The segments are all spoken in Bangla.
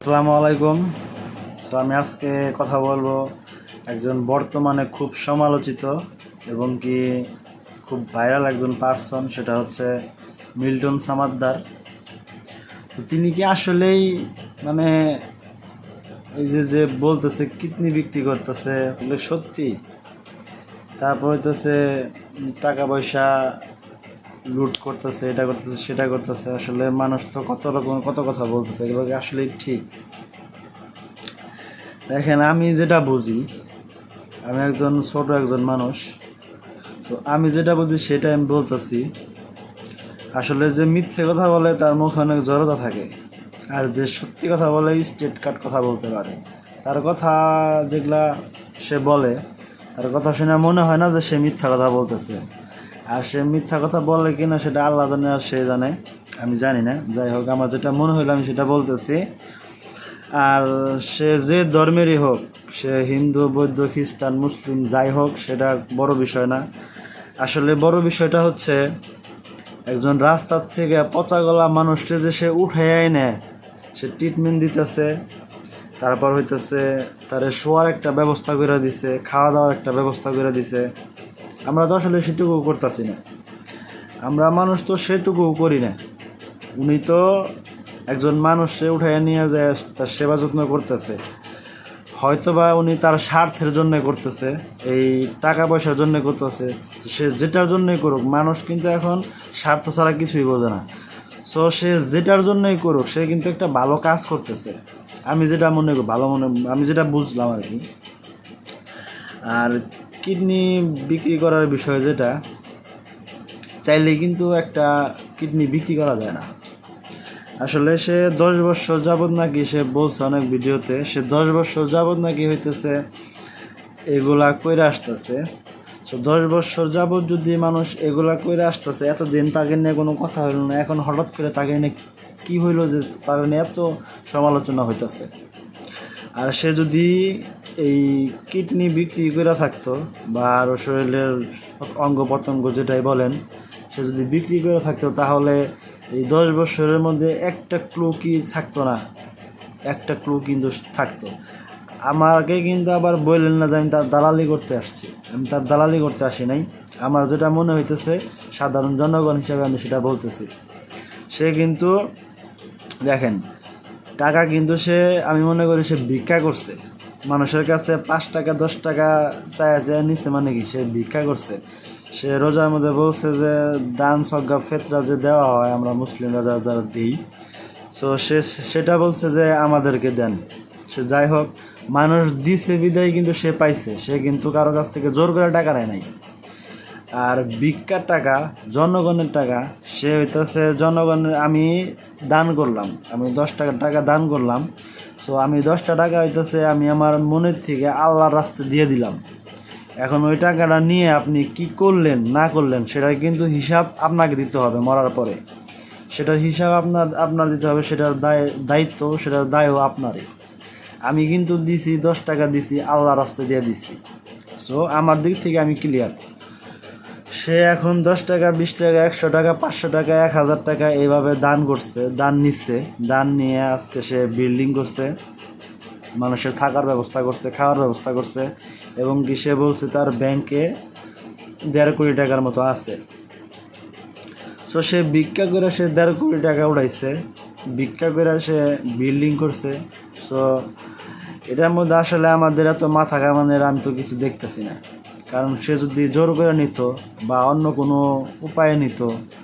আসসালামু আলাইকুম। আমি আজকে কথা বলবো একজন বর্তমানে খুব সমালোচিত এবং কি খুব ভাইরাল একজন পার্সন, সেটা হচ্ছে মিল্টন সামাদ্দার। তো তিনি কি আসলেই মানে এই যে যে বলতেছে কিডনি বিক্রি করতেছে এগুলো সত্যি? তারপর হইতেছে টাকা পয়সা লুট করতেছে, এটা করতেছে সেটা করতেছে। আসলে মানুষ তো কত রকম কত কথা বলতেছে, এগুলো কি আসলেই ঠিক? দেখেন, আমি যেটা বুঝি, আমি একজন ছোট একজন মানুষ, তো আমি যেটা বুঝি সেটা আমি বলতেছি। আসলে যে মিথ্যে কথা বলে তার মুখে অনেক জড়তা থাকে, আর যে সত্যি কথা বলে স্ট্রেট কাট কথা বলতে পারে। তার কথা যেগুলা সে বলে, তার কথা শুনে মনে হয় না যে সে মিথ্যা কথা বলতেছে। আর সে মিথ্যা কথা বলে কিনা সেটা আল্লাহ জানে আর সে জানে, আমি জানি না। যাই হোক, আমার যেটা মনে হইলো আমি সেটা বলতেছি। আর সে যে ধর্মেরই হোক, সে হিন্দু, বৌদ্ধ, খ্রিস্টান, মুসলিম যাই হোক, সেটা বড় বিষয় না। আসলে বড় বিষয়টা হচ্ছে একজন রাস্তার থেকে পচা গলা মানুষকে যে সে উঠে নেয়, সে ট্রিটমেন্ট দিতেছে, তারপর হইতেছে তারে শোয়ার একটা ব্যবস্থা করে দিছে, খাওয়া দাওয়ার একটা ব্যবস্থা করে দিছে। আমরা তো আসলে সেটুকু করতেছি না, আমরা মানুষ তো সেটুকু করি না। উনি তো একজন মানুষকে উঠাইয়া নিয়ে যায়, তার সেবা যত্ন করতেছে। হয়তোবা উনি তার স্বার্থের জন্য করতেছে, এই টাকা পয়সার জন্য করতেছে। সে যেটার জন্যই করুক, মানুষ কিন্তু এখন স্বার্থ ছাড়া কিছুই বোঝে না। সো সে যেটার জন্যই করুক, সে কিন্তু একটা ভালো কাজ করতেছে। আমি যেটা মনে করি ভালো আমি যেটা বুঝলাম আর কি। আর কিডনি বিক্রি করার বিষয় যেটা, চাইলে কিন্তু একটা কিডনি বিক্রি করা যায় না। আসলে সে 10 বছর যাবৎ নাকি, সে বলছে অনেক ভিডিওতে, সে 10 বছর যাবৎ নাকি হইতেছে এগুলা কইরা আসতেছে। তো 10 বছর যাবৎ যদি মানুষ এগুলা কইরা আসতেছে, এতদিন তাকে নিয়ে কোনো কথা হইল না, এখন হঠাৎ করে তাকে নিয়ে কি হইলো যে তাকে নিয়ে এত সমালোচনা হইতেছে? আর সে যদি এই কিডনি বিক্রি করে থাকতো, বা আরও শরীরের অঙ্গ প্রত্যঙ্গ যেটাই বলেন, সে যদি বিক্রি করে থাকতো, তাহলে এই 10 বছরের মধ্যে একটা ক্লু কি থাকতো না? একটা ক্লু কিন্তু থাকতো। আমাকে কিন্তু আবার বললেন না যে আমি তার দালালি করতে আসছি, আমি তার দালালি করতে আসি নাই। আমার যেটা মনে হইতেছে, সাধারণ জনগণ হিসাবে আমি সেটা বলতেছি। সে কিন্তু দেখেন, টাকা কিন্তু সে, আমি মনে করি সে ভিক্ষা করছে মানুষের কাছে। 5 টাকা 10 টাকা চায়া চায়া নিচ্ছে, মানে কি সে ভিক্ষা করছে? সে রোজার মধ্যে বলছে যে দান সদ্গা ফেতরা যে দেওয়া হয় আমরা মুসলিমরা যারা যারা দিই, সো সে সেটা বলছে যে আমাদেরকে দেন। সে যাই হোক, মানুষ দিছে বিদায় কিন্তু সে পাইছে, সে কিন্তু কারো কাছ থেকে জোর করে টাকা নেয় নাই। আর ভিক্ষার টাকা, জনগণের টাকা, সে হইতেছে জনগণের। আমি দান করলাম, আমি 10 টাকা দান করলাম, সো আমি 10টা টাকা হইতেছে আমি আমার মনের থেকে আল্লাহর রাস্তায় দিয়ে দিলাম। এখন ওই টাকাটা নিয়ে আপনি কি করলেন না করলেন, সেটার কিন্তু হিসাব আপনাকে দিতে হবে মরার পরে। সেটার হিসাব আপনার দিতে হবে, সেটার দায়িত্ব, সেটার দায়ও আপনারই। আমি কিন্তু দিছি, 10 টাকা দিছি, আল্লাহর রাস্তায় দিয়ে দিছি। সো আমার দিক থেকে আমি ক্লিয়ার। সে এখন 10 টাকা 20 টাকা 100 টাকা 500 টাকা 1000 টাকা এইভাবে দান করছে, দান নিচ্ছে। দান নিয়ে আজকে সে বিল্ডিং করছে, মানুষের থাকার ব্যবস্থা করছে, খাওয়ার ব্যবস্থা করছে, এবং কি সে বলছে তার ব্যাংকে 1.5 কোটি টাকার মতো আছে। সো সে ভিক্ষা করে সে 1.5 কোটি টাকা উঠাইছে, ভিক্ষা করে সে বিল্ডিং করছে। সো এটার মধ্যে আসলে আমাদের এত মাথা ঘামানোর আমি তো কিছু দেখতেছি না। কারণ সে যদি জোর করে নিত বা অন্য কোনো উপায়ে নিত,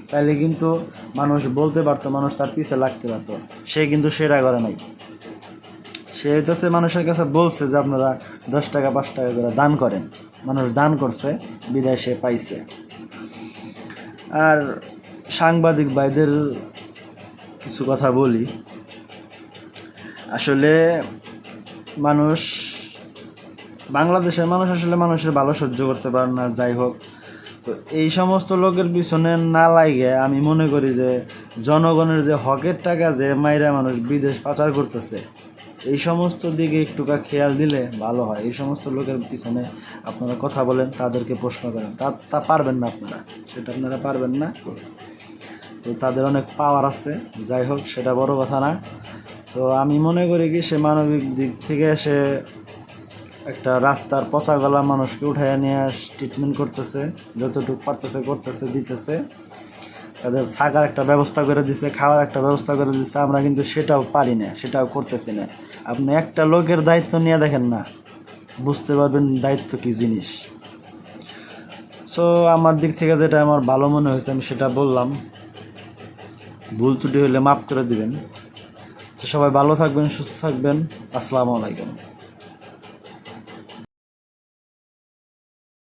তাহলে কিন্তু মানুষ বলতে পারতো, মানুষ তার পিছে লাগতে পারতো। সে কিন্তু সেটা করে নাই। সে হইতেছে মানুষের কাছে বলছে যে আপনারা 10 টাকা 5 টাকা করে দান করেন, মানুষ দান করছে বিদায় সে পাইছে। আর সাংবাদিক ভাইদের কিছু কথা বলি। আসলে মানুষ, বাংলাদেশের মানুষ আসলে মানুষের ভালো সহ্য করতে পারে না। যাই হোক, তো এই সমস্ত লোকের পিছনে না লাগে, আমি মনে করি যে জনগণের যে হকের টাকা যে মাইরা মানুষ বিদেশ পাচার করতেছে, এই সমস্ত দিকে একটুকা খেয়াল দিলে ভালো হয়। এই সমস্ত লোকের পিছনে আপনারা কথা বলেন, তাদেরকে প্রশ্ন করেন, তা পারবেন না আপনারা, সেটা আপনারা পারবেন না। তো তাদের অনেক পাওয়ার আছে, যাই হোক সেটা বড় কথা না। তো আমি মনে করি কি সে মানবিক দিক থেকে সে একটা রাস্তার পচা গলা মানুষকে উঠাইয়া নিয়ে ট্রিটমেন্ট করতেছে, যতটুকু পারতেছে করতেছে, দিতেছে, তাদের থাকার একটা ব্যবস্থা করে দিছে, খাওয়ার একটা ব্যবস্থা করে দিচ্ছে। আমরা কিন্তু সেটাও পারি না, সেটাও করতেছি না। আপনি একটা লোকের দায়িত্ব নিয়ে দেখেন না, বুঝতে পারবেন দায়িত্ব কী জিনিস। সো আমার দিক থেকে যেটা আমার ভালো মনে হয়েছে আমি সেটা বললাম। ভুল ত্রুটি হলে মাফ করে দিবেন। তো সবাই ভালো থাকবেন, সুস্থ থাকবেন। আসসালামু আলাইকুম।